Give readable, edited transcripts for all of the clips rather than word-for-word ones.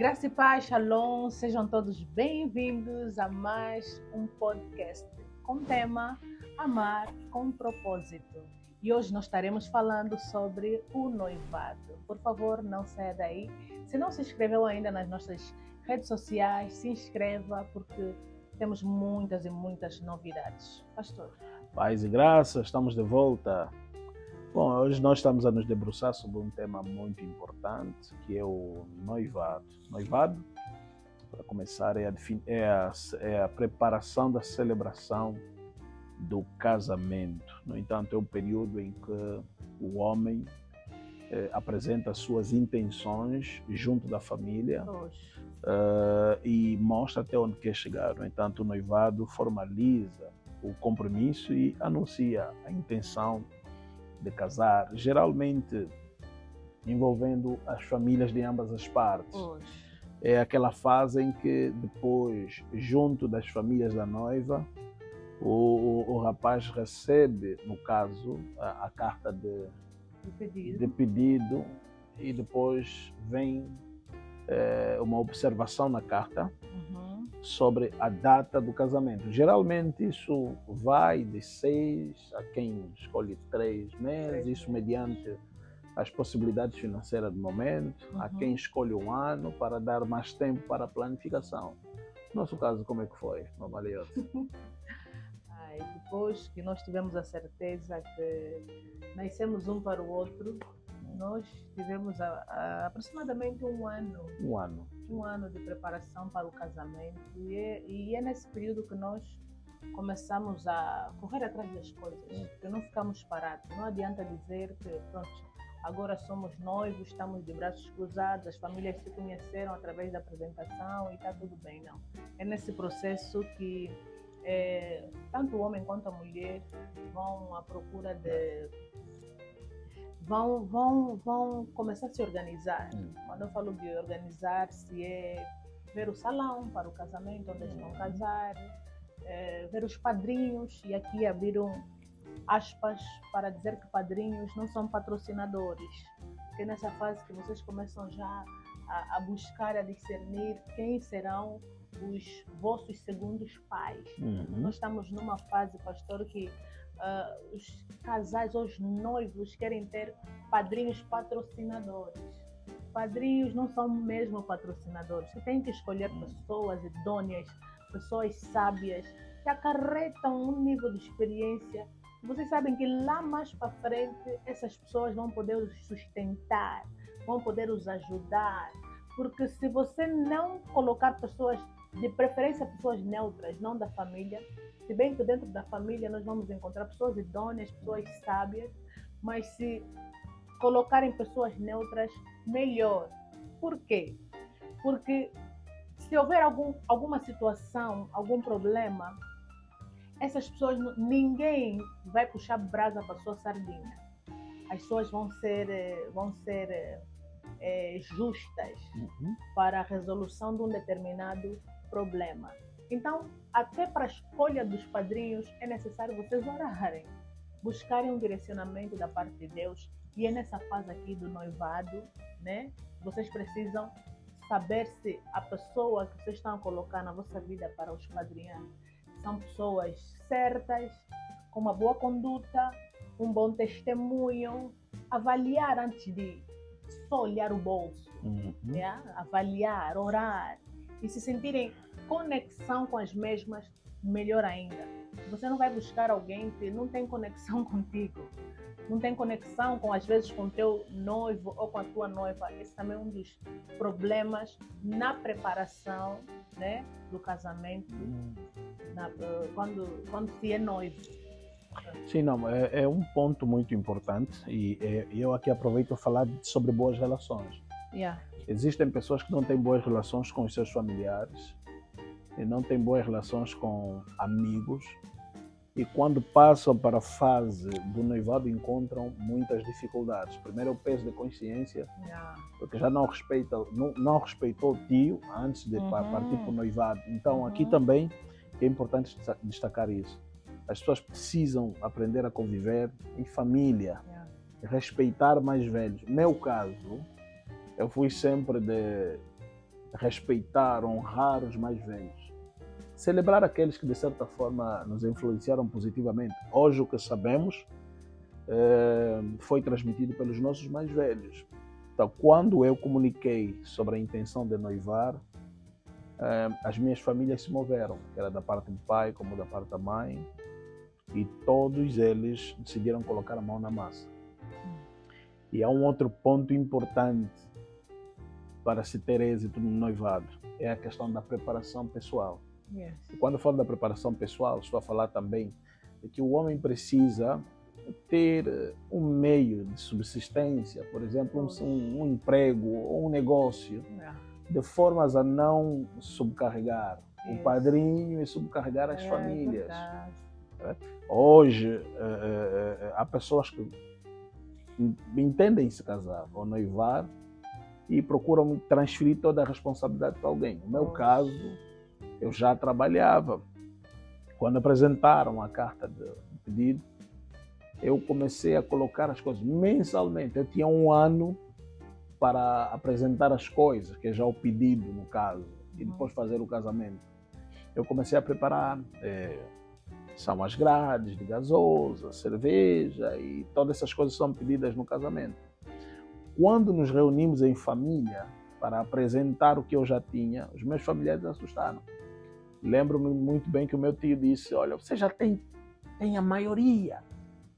Graça e paz, shalom, sejam todos bem-vindos a mais um podcast com o tema Amar com Propósito. E hoje nós estaremos falando sobre o noivado. Por favor, não saia daí. Se não se inscreveu ainda nas nossas redes sociais, se inscreva porque temos muitas e muitas novidades. Pastor. Paz e graça, estamos de volta. Bom, hoje nós estamos a nos debruçar sobre um tema muito importante, que é o noivado. Noivado, para começar, é a preparação da celebração do casamento. No entanto, é o período em que o homem apresenta suas intenções junto da família e mostra até onde quer chegar. No entanto, o noivado formaliza o compromisso e anuncia a intenção de casar, geralmente envolvendo as famílias de ambas as partes. É aquela fase em que depois, junto das famílias da noiva, o rapaz recebe, no caso, a carta de pedido e depois vem uma observação na carta sobre a data do casamento. Geralmente isso vai de 6 a quem escolhe 3 meses, isso mediante as possibilidades financeiras do momento, a quem escolhe 1 ano para dar mais tempo para a planificação. No nosso caso, como é que foi, Mamalioto? Depois que nós tivemos a certeza que nascemos um para o outro, nós tivemos aproximadamente 1 ano. Um ano de preparação para o casamento e é nesse período que nós começamos a correr atrás das coisas, que não ficamos parados. Não adianta dizer que pronto, agora somos noivos, estamos de braços cruzados, as famílias se conheceram através da apresentação e está tudo bem, não. É nesse processo que tanto o homem quanto a mulher vão à procura de vão começar a se organizar. Quando eu falo de organizar-se, é ver o salão para o casamento, onde eles vão casar, ver os padrinhos, e aqui abriram aspas para dizer que padrinhos não são patrocinadores, porque nessa fase que vocês começam já a buscar, a discernir quem serão os vossos segundos pais. Nós estamos numa fase, pastor, que os casais, os noivos querem ter padrinhos patrocinadores. Padrinhos não são mesmo patrocinadores. Você tem que escolher pessoas idôneas, pessoas sábias, que acarretam um nível de experiência. Vocês sabem que lá mais para frente essas pessoas vão poder os sustentar, vão poder os ajudar. Porque se você não colocar pessoas, de preferência pessoas neutras, não da família, se bem que dentro da família nós vamos encontrar pessoas idôneas, pessoas sábias, mas se colocarem pessoas neutras, melhor. Por quê? Porque se houver alguma situação, algum problema, essas pessoas, ninguém vai puxar brasa para a sua sardinha. As pessoas vão ser justas para a resolução de um determinado problema. Então, até para a escolha dos padrinhos é necessário vocês orarem, buscarem um direcionamento da parte de Deus, e é nessa fase aqui do noivado, né? Vocês precisam saber se a pessoa que vocês estão a colocar na vossa vida para os padrinhos são pessoas certas, com uma boa conduta, um bom testemunho, avaliar antes de só olhar o bolso, avaliar, orar, e se sentirem conexão com as mesmas, melhor ainda. Você não vai buscar alguém que não tem conexão contigo, não tem conexão às vezes com o teu noivo ou com a tua noiva. Esse também é um dos problemas na preparação, né, do casamento, quando se é noivo. Sim, não, é um ponto muito importante e eu aqui aproveito para falar sobre boas relações. Existem pessoas que não têm boas relações com os seus familiares e não têm boas relações com amigos, e quando passam para a fase do noivado encontram muitas dificuldades. Primeiro é o peso de consciência, porque já não respeitou o tio antes de partir para o noivado. Então aqui também é importante destacar isso. As pessoas precisam aprender a conviver em família, respeitar mais velhos. No meu caso, eu fui sempre respeitar, honrar os mais velhos. Celebrar aqueles que, de certa forma, nos influenciaram positivamente. Hoje, o que sabemos foi transmitido pelos nossos mais velhos. Então, quando eu comuniquei sobre a intenção de noivar, as minhas famílias se moveram, que era da parte do pai como da parte da mãe, e todos eles decidiram colocar a mão na massa. E há um outro ponto importante para se ter êxito no noivado, é a questão da preparação pessoal. Yes. E quando eu falo da preparação pessoal, estou a falar também de que o homem precisa ter um meio de subsistência, por exemplo, um emprego ou um negócio, de formas a não subcarregar o padrinho e subcarregar as famílias. Hoje, há pessoas que entendem se casar ou noivar e procuram transferir toda a responsabilidade para alguém. No meu caso, eu já trabalhava. Quando apresentaram a carta de pedido, eu comecei a colocar as coisas mensalmente. Eu tinha um ano para apresentar as coisas, que é já o pedido, no caso, e depois fazer o casamento. Eu comecei a preparar, são as grades de gasosa, cerveja, e todas essas coisas são pedidas no casamento. Quando nos reunimos em família para apresentar o que eu já tinha, os meus familiares assustaram. Lembro-me muito bem que o meu tio disse, olha, você já tem a maioria.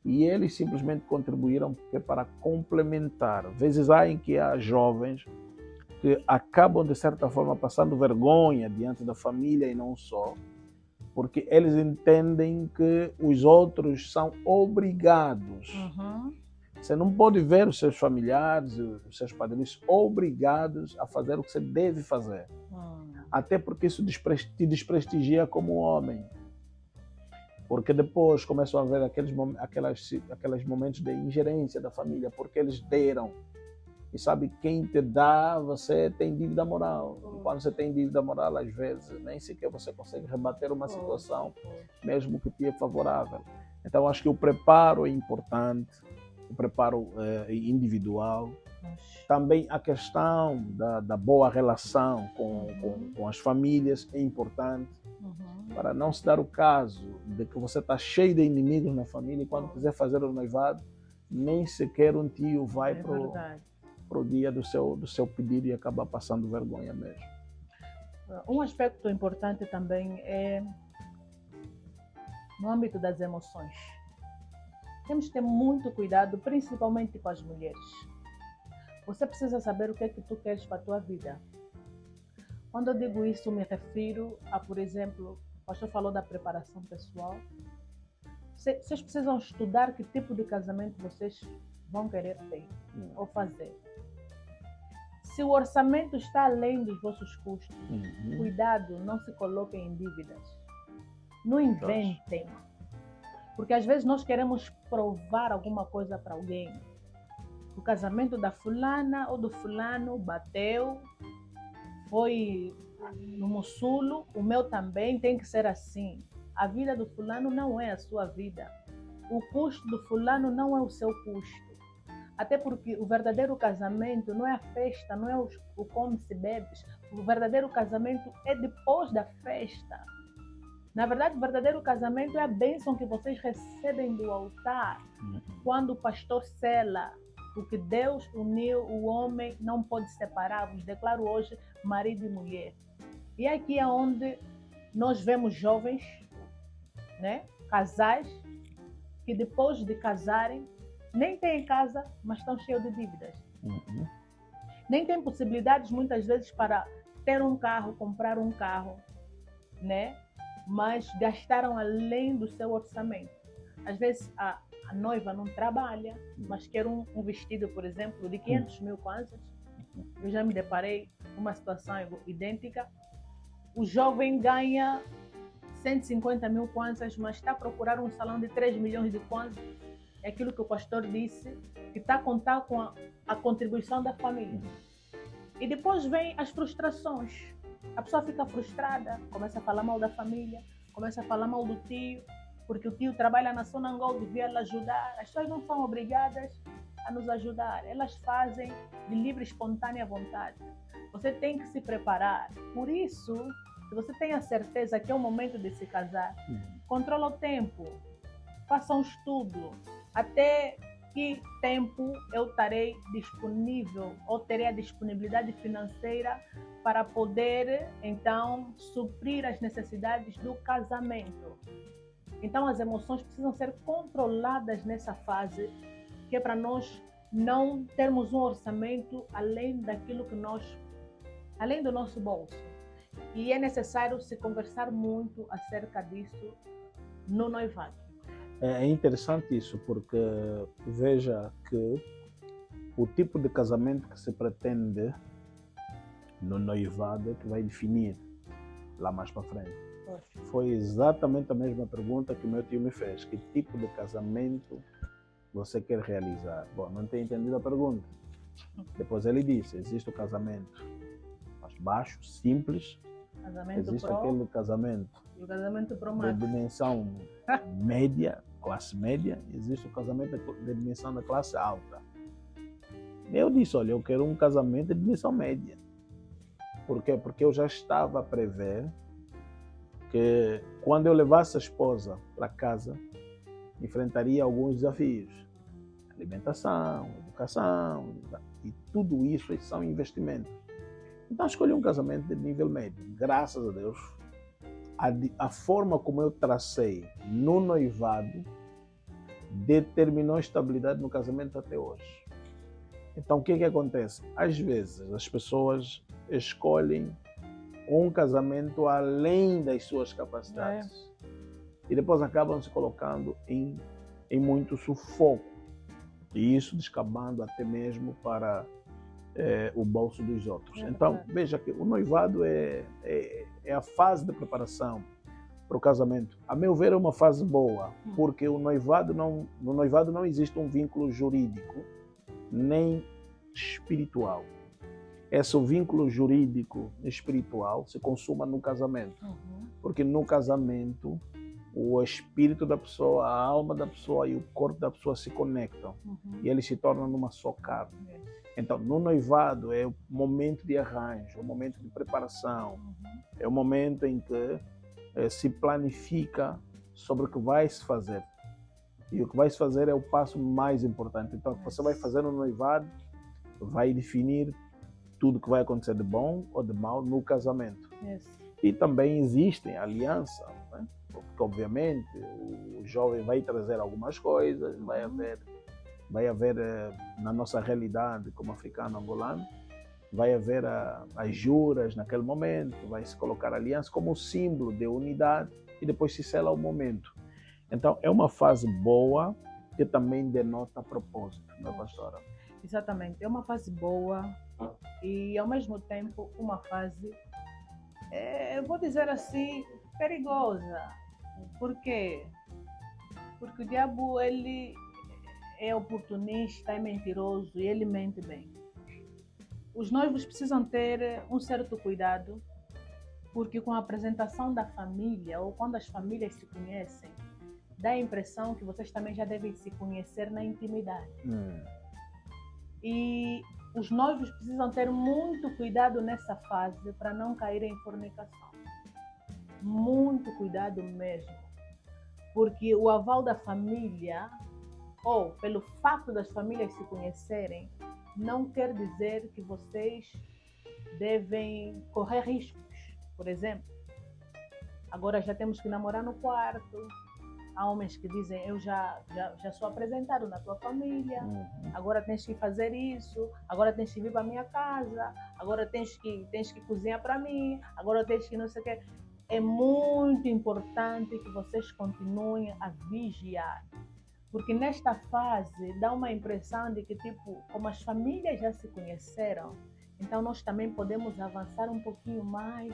E eles simplesmente contribuíram para complementar. Vezes há em que há jovens que acabam, de certa forma, passando vergonha diante da família e não só, porque eles entendem que os outros são obrigados. Você não pode ver os seus familiares, os seus padrinhos obrigados a fazer o que você deve fazer. Até porque isso te desprestigia como homem. Porque depois começam a haver aqueles momentos de ingerência da família, porque eles deram. E sabe, quem te dá, você tem dívida moral. E quando você tem dívida moral, às vezes, nem sequer você consegue rebater uma situação, mesmo que te é favorável. Então, acho que o preparo é importante, o preparo individual. Também a questão da boa relação com as famílias é importante. Para não se dar o caso de que você está cheio de inimigos na família e quando quiser fazer o noivado, nem sequer um tio vai para o dia do seu pedido e acaba passando vergonha mesmo. Um aspecto importante também é no âmbito das emoções. Temos que ter muito cuidado, principalmente com as mulheres. Você precisa saber o que é que tu queres para a tua vida. Quando eu digo isso, me refiro a, por exemplo, o pastor falou da preparação pessoal. Vocês precisam estudar que tipo de casamento vocês vão querer ter ou fazer. Se o orçamento está além dos vossos custos, cuidado, não se coloquem em dívidas. Não inventem. Porque às vezes nós queremos provar alguma coisa para alguém. O casamento da fulana ou do fulano bateu, foi no Mussulo, o meu também tem que ser assim. A vida do fulano não é a sua vida. O custo do fulano não é o seu custo. Até porque o verdadeiro casamento não é a festa, não é o come-se bebes. O verdadeiro casamento é depois da festa. Na verdade, o verdadeiro casamento é a bênção que vocês recebem do altar. Quando o pastor sela, porque Deus uniu o homem, não pode separar. Vos declaro hoje marido e mulher. E aqui é onde nós vemos jovens, né, casais, que depois de casarem, nem têm casa, mas estão cheios de dívidas. Nem têm possibilidades, muitas vezes, para ter um carro, comprar um carro, né? Mas gastaram além do seu orçamento. Às vezes, a noiva não trabalha, mas quer um vestido, por exemplo, de 500 mil kwanzas. Eu já me deparei com uma situação idêntica. O jovem ganha 150 mil kwanzas, mas está a procurar um salão de 3 milhões de kwanzas. É aquilo que o pastor disse, que está a contar com a contribuição da família. E depois vem as frustrações. A pessoa fica frustrada, começa a falar mal da família, começa a falar mal do tio, porque o tio trabalha na Sonangol, devia lhe ajudar. As pessoas não são obrigadas a nos ajudar. Elas fazem de livre e espontânea vontade. Você tem que se preparar. Por isso, se você tem a certeza que é o momento de se casar, controla o tempo, faça um estudo, até que tempo eu estarei disponível ou terei a disponibilidade financeira para poder, então, suprir as necessidades do casamento. Então, as emoções precisam ser controladas nessa fase, que é para nós não termos um orçamento além daquilo que além do nosso bolso. E é necessário se conversar muito acerca disso no noivado. É interessante isso, porque veja que o tipo de casamento que se pretende no noivado é que vai definir lá mais para frente. Foi exatamente a mesma pergunta que o meu tio me fez. Que tipo de casamento você quer realizar? Bom, não tenho entendido a pergunta. Depois ele disse, existe o casamento mais baixo, simples. Existe aquele casamento e o casamento de dimensão média, classe média. Existe o casamento de dimensão da classe alta. Eu disse, olha, eu quero um casamento de dimensão média. Por quê? Porque eu já estava a prever que quando eu levasse a esposa para casa, enfrentaria alguns desafios. Alimentação, educação, e tudo isso são investimentos. Então escolhi um casamento de nível médio. Graças a Deus, a forma como eu tracei no noivado determinou a estabilidade no casamento até hoje. Então o que acontece? Às vezes as pessoas escolhem um casamento além das suas capacidades e depois acabam se colocando em muito sufoco, e isso descambando até mesmo para o bolso dos outros. Então veja que o noivado é a fase de preparação para o casamento. A meu ver é uma fase boa, porque no noivado não existe um vínculo jurídico nem espiritual. Esse vínculo jurídico e espiritual se consuma no casamento. Porque no casamento, o espírito da pessoa, a alma da pessoa e o corpo da pessoa se conectam. E eles se tornam numa só carne. Então, no noivado é o momento de arranjo, é o momento de preparação. É o momento em que se planifica sobre o que vai se fazer. E o que vai se fazer é o passo mais importante. Então, o que você vai fazer no noivado vai definir tudo que vai acontecer de bom ou de mal no casamento. E também existem alianças, né? Porque obviamente o jovem vai trazer algumas coisas, vai haver na nossa realidade como africano angolano, vai haver as juras naquele momento, vai se colocar aliança como símbolo de unidade e depois se sela o momento. Então é uma fase boa que também denota propósito, não é, pastora? Exatamente, é uma fase boa e ao mesmo tempo uma fase, eu vou dizer assim, perigosa. Por quê? Porque o diabo, ele é oportunista, é mentiroso e ele mente bem. Os noivos precisam ter um certo cuidado, porque com a apresentação da família ou quando as famílias se conhecem, dá a impressão que vocês também já devem se conhecer na intimidade. E os noivos precisam ter muito cuidado nessa fase para não cair em fornicação. Muito cuidado mesmo. Porque o aval da família, ou pelo fato das famílias se conhecerem, não quer dizer que vocês devem correr riscos. Por exemplo, agora já temos que namorar no quarto. Há homens que dizem, eu já sou apresentado na tua família, agora tens que fazer isso, agora tens que vir para a minha casa, agora tens que cozinhar para mim, agora tens que não sei o quê. É muito importante que vocês continuem a vigiar, porque nesta fase dá uma impressão de que, tipo, como as famílias já se conheceram, então nós também podemos avançar um pouquinho mais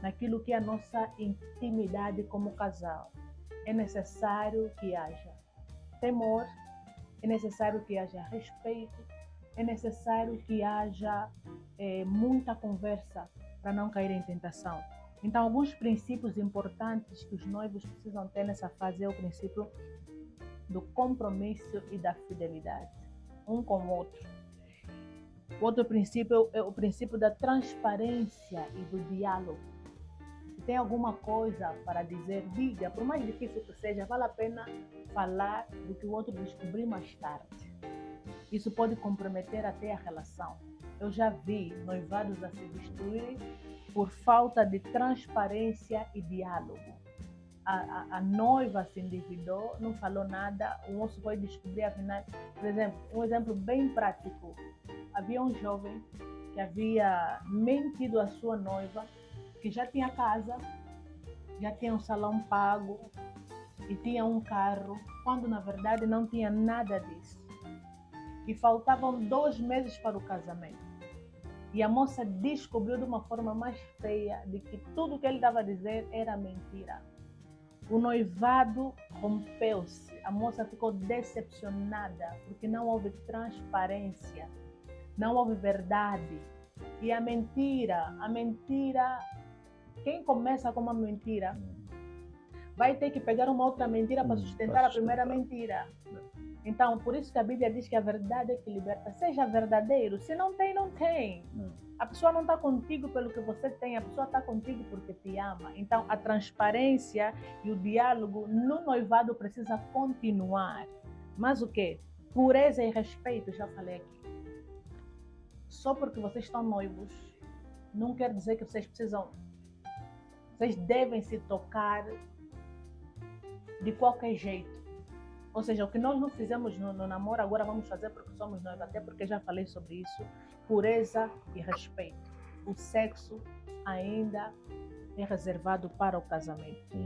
naquilo que é a nossa intimidade como casal. É necessário que haja temor, é necessário que haja respeito, é necessário que haja muita conversa para não cair em tentação. Então, alguns princípios importantes que os noivos precisam ter nessa fase é o princípio do compromisso e da fidelidade. um com o outro. O outro princípio é o princípio da transparência e do diálogo. Se tem alguma coisa para dizer, diga, por mais difícil que seja, vale a pena falar do que o outro descobrir mais tarde. Isso pode comprometer até a relação. Eu já vi noivados a se destruírem por falta de transparência e diálogo. A noiva se endividou, não falou nada, o moço foi descobrir, afinal, por exemplo, um exemplo bem prático. Havia um jovem que havia mentido à sua noiva, que já tinha casa, já tinha um salão pago e tinha um carro, quando na verdade não tinha nada disso. E faltavam 2 meses para o casamento. E a moça descobriu de uma forma mais feia de que tudo que ele estava a dizer era mentira. O noivado rompeu-se, a moça ficou decepcionada porque não houve transparência, não houve verdade. E a mentira, quem começa com uma mentira vai ter que pegar uma outra mentira para sustentar a primeira mentira. Então, por isso que a Bíblia diz que a verdade é que liberta. Seja verdadeiro, se não tem, não tem. A pessoa não está contigo pelo que você tem, a pessoa está contigo porque te ama. Então, a transparência e o diálogo no noivado precisa continuar. Mas o quê? Pureza e respeito, já falei aqui. Só porque vocês estão noivos, não quer dizer que vocês devem se tocar de qualquer jeito. Ou seja, o que nós não fizemos no namoro, agora vamos fazer porque somos noivos, até porque já falei sobre isso. Pureza e respeito. O sexo ainda é reservado para o casamento.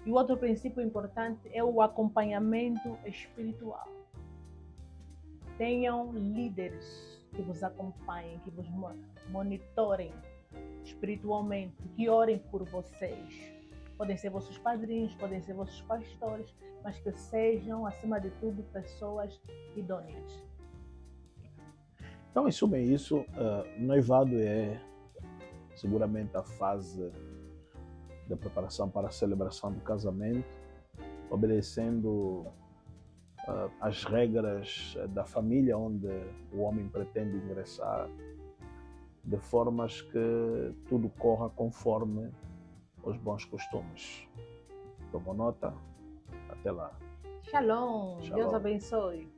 E o outro princípio importante é o acompanhamento espiritual. Tenham líderes que vos acompanhem, que vos monitorem espiritualmente, que orem por vocês. Podem ser vossos padrinhos, podem ser vossos pastores, mas que sejam, acima de tudo, pessoas idôneas. Então, em suma, é isso. Noivado é seguramente a fase da preparação para a celebração do casamento, obedecendo as regras da família onde o homem pretende ingressar, de formas que tudo corra conforme os bons costumes. Tomou nota? Até lá. Shalom. Deus abençoe.